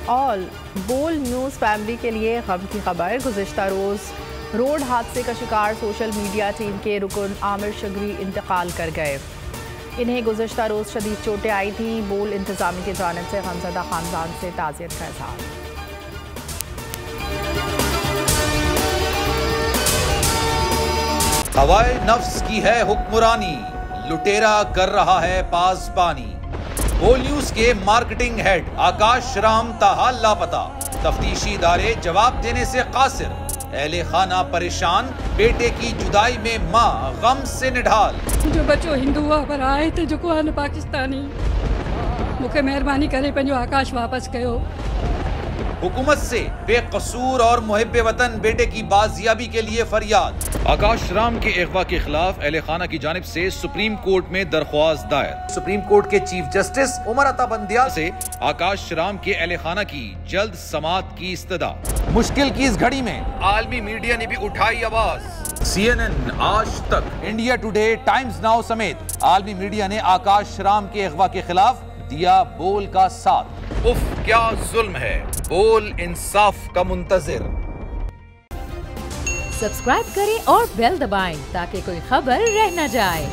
All बोल news family के लिए गम की खबर। गुज़िश्ता रोज़ रोड हादसे का शिकार सोशल मीडिया टीम के रुकन आमिर शगरी इंतकाल कर गए। इन्हें गुज़िश्ता रोज़ शदीद चोटें आई थीं। बोल इंतज़ामी की जानिब से गमज़दा ख़ानदान से ताज़ियत का इज़हार। हवाए नफ्स की है हुक्मरानी, लुटेरा कर रहा है पासबानी। बोल न्यूज के मार्केटिंग हेड आकाश राम ताहा लापता, तफ्तीशी इदारे जवाब देने से कासिर। अहले खाना परेशान, बेटे की जुदाई में माँ गम से निढाल। जो बच्चो हिंदू पर आए थे जो पाकिस्तानी, मुझे मेहरबानी करे पंहिंजो आकाश वापस कयो। हुकूमत से बेकसूर और मुहिब्बे वतन बेटे की बाजियाबी के लिए फरियाद। आकाश राम के अगवा के खिलाफ अहले खाना की जानिब से सुप्रीम कोर्ट में दरख्वास्त दायर। सुप्रीम कोर्ट के चीफ जस्टिस उमर अता बंदियाल से आकाश राम के अहले खाना की जल्द समाअत की इस्तदा। मुश्किल की इस घड़ी में आलमी मीडिया ने भी उठाई आवाज। CNN, आज तक, इंडिया टुडे, टाइम्स नाउ समेत आलमी मीडिया ने आकाश राम के अगवा के खिलाफ दिया बोल का साथ। उफ क्या जुल्म है, बोल इंसाफ का मुंतजिर। सब्सक्राइब करें और बेल दबाएं ताकि कोई खबर रह न जाए।